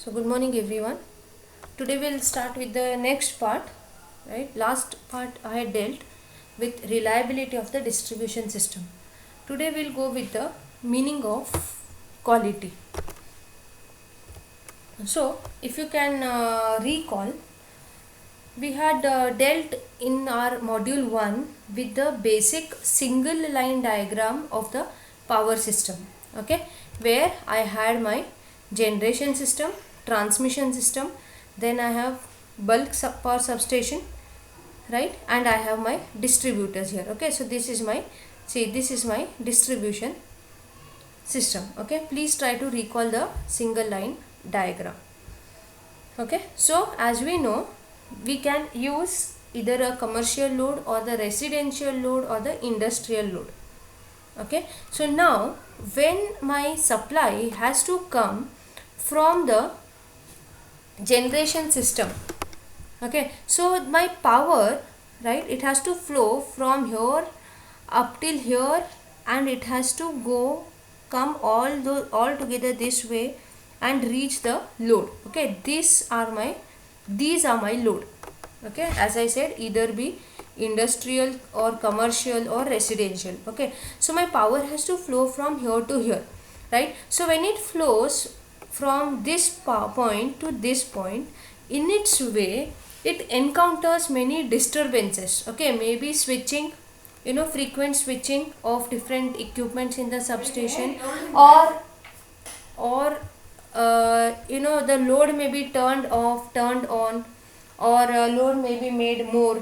So good morning everyone. Today we'll start with the next part, right? Last part I had dealt with reliability of the distribution system. Today we'll go with the meaning of quality. So if you can recall, we had dealt in our module 1 with the basic single line diagram of the power system, okay, where I had my generation system, transmission system, then I have power substation, right, and I have my distributors here. Okay, so this is my, see, this is my distribution system. Okay, please try to recall the single line diagram. Okay, so as we know, we can use either a commercial load or the residential load or the industrial load. Okay, so now when my supply has to come from the generation system, okay, so my power, right, it has to flow from here up till here, and it has to come all together this way and reach the load. Okay, these are my load. Okay, as I said, either be industrial or commercial or residential. Okay, so my power has to flow from here to here, right? So when it flows from this point to this point, in its way it encounters many disturbances. Okay, maybe switching, frequent switching of different equipments in the substation, or the load may be turned off, turned on, or load may be made more.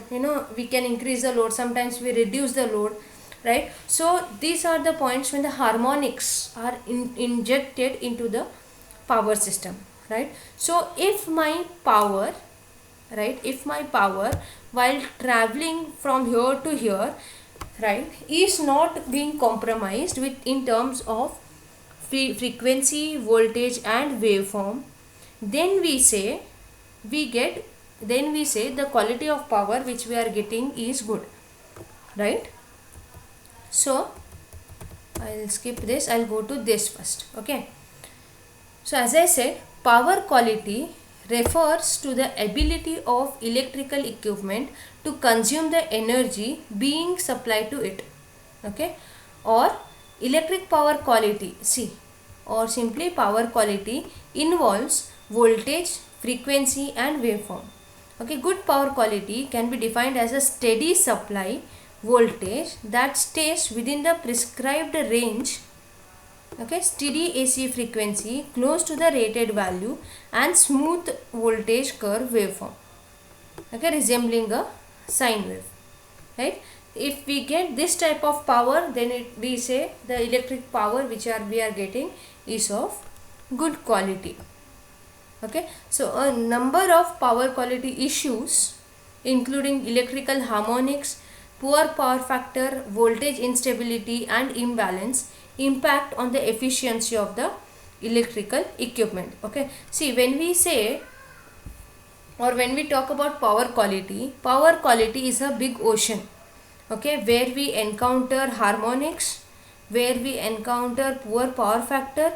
We can increase the load, sometimes we reduce the load, right? So these are the points when the harmonics are injected into the power system, right? So if my power, while traveling from here to here, right, is not being compromised with in terms of frequency, voltage and waveform, then we say the quality of power which we are getting is good, right? So I'll skip this, I'll go to this first. Okay, so as I said, power quality refers to the ability of electrical equipment to consume the energy being supplied to it. Okay, or electric power quality, see, or simply power quality involves voltage, frequency and waveform. Okay, good power quality can be defined as a steady supply voltage that stays within the prescribed range. Okay, steady AC frequency close to the rated value and smooth voltage curve waveform. Okay, resembling a sine wave, right? If we get this type of power, then we say the electric power which we are getting is of good quality. Okay, so a number of power quality issues including electrical harmonics, poor power factor, voltage instability and imbalance impact on the efficiency of the electrical equipment. Okay, see, when we say, or when we talk about power quality is a big ocean. Okay, where we encounter harmonics, where we encounter poor power factor,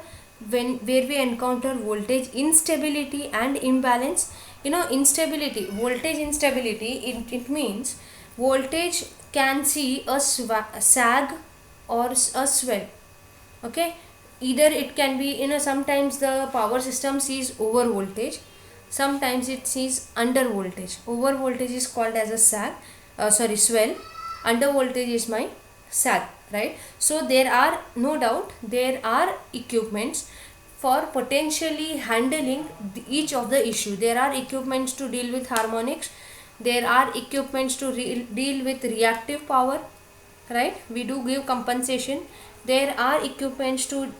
where we encounter voltage instability and imbalance. Instability, voltage instability, it means voltage can see a sag or a swell. Okay, either it can be, sometimes the power system sees over voltage, sometimes it sees under voltage. Over voltage is called as a swell, under voltage is my sag, right? So there are, no doubt, there are equipments for potentially handling each of the issue. There are equipments to deal with harmonics, there are equipments to deal with reactive power, right? We do give compensation. There are equipments to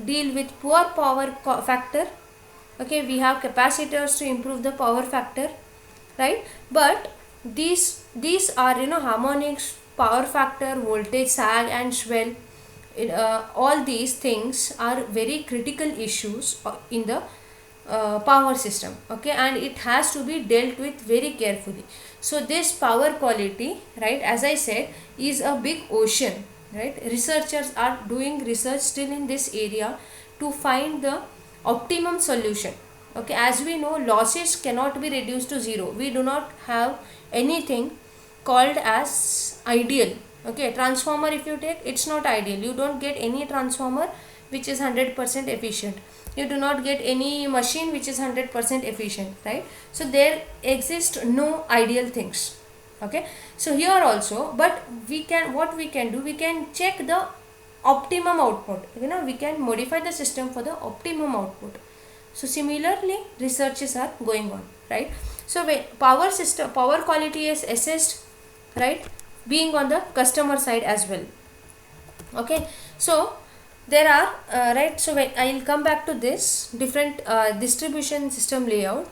deal with poor power factor. Okay, we have capacitors to improve the power factor, right? But these are, harmonics, power factor, voltage, sag and swell. All these things are very critical issues in the power system. Okay, and it has to be dealt with very carefully. So this power quality, right, as I said, is a big ocean, right? Researchers are doing research still in this area to find the optimum solution. Okay, as we know, losses cannot be reduced to zero. We do not have anything called as ideal. Okay, transformer, if you take, it's not ideal. You don't get any transformer which is 100% efficient. You do not get any machine which is 100% efficient, right? So there exist no ideal things. Okay, so here also, but we can, what we can do, we can check the optimum output. We can modify the system for the optimum output. So similarly, researches are going on, right? So when power quality is assessed, right, being on the customer side as well. Okay, so there are right, so I will come back to this different distribution system layout,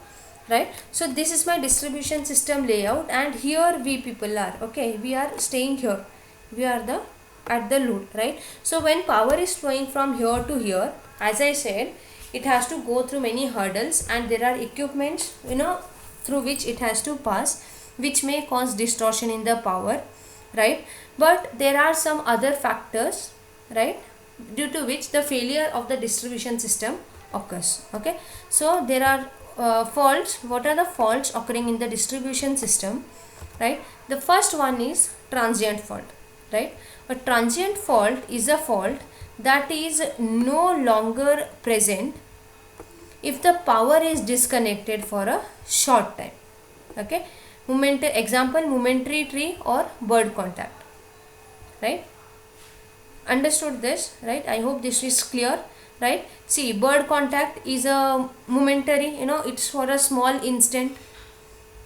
right? So this is my distribution system layout, and here we people are, okay, we are staying here, we are the at the load, right? So when power is flowing from here to here, as I said, it has to go through many hurdles, and there are equipments through which it has to pass, which may cause distortion in the power, right? But there are some other factors, right, due to which the failure of the distribution system occurs. Okay, so there are faults. What are the faults occurring in the distribution system, right? The first one is transient fault, right? A transient fault is a fault that is no longer present if the power is disconnected for a short time. Okay, momentary tree or bird contact, right? Understood this, right? I hope this is clear, right? See, bird contact is a momentary, it's for a small instant.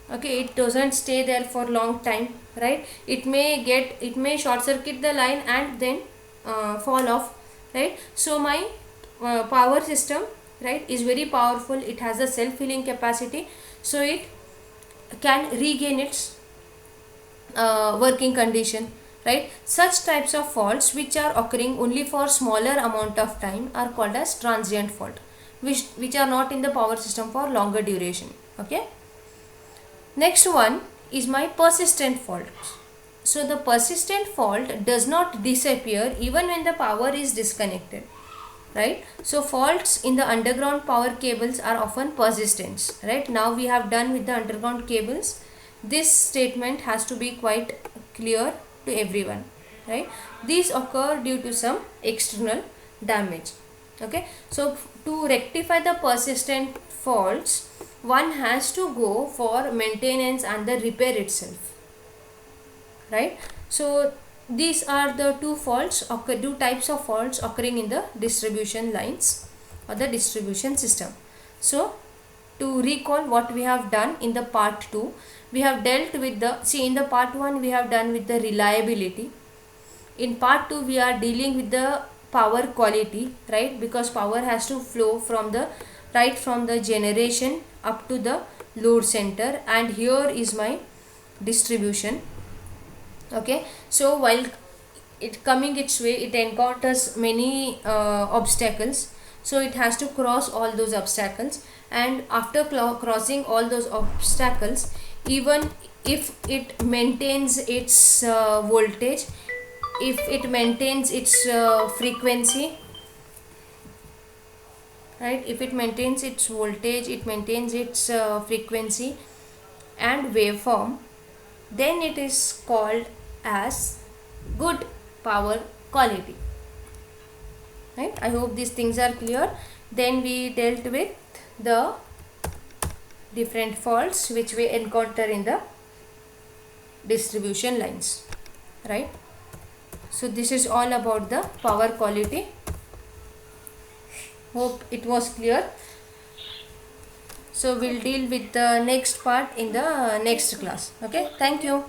Okay, it doesn't stay there for long time, right? It may short circuit the line and then fall off, right? So my power system, right, is very powerful. It has a self-healing capacity, so it can regain its working condition, right? Such types of faults which are occurring only for smaller amount of time are called as transient fault, which are not in the power system for longer duration. Okay, next one is my persistent fault. So the persistent fault does not disappear even when the power is disconnected, right? So faults in the underground power cables are often persistent, right? Now we have done with the underground cables. This statement has to be quite clear to everyone, right? These occur due to some external damage. Okay, so to rectify the persistent faults, one has to go for maintenance and the repair itself, right? So these are the two types of faults occurring in the distribution lines or the distribution system. So to recall what we have done in the part 2, we have dealt with in the part 1 we have done with the reliability. In part 2 we are dealing with the power quality, right? Because power has to flow from the generation up to the load center, and here is my distribution. Okay, so while it coming its way, it encounters many obstacles, so it has to cross all those obstacles, and after crossing all those obstacles, even if it maintains its voltage, if it maintains its frequency, right, if it maintains its voltage, it maintains its frequency and waveform, then it is called as good power quality, right? I hope these things are clear. Then we dealt with the different faults which we encounter in the distribution lines, right? So this is all about the power quality. Hope it was clear. So we'll deal with the next part in the next class. Okay, thank you.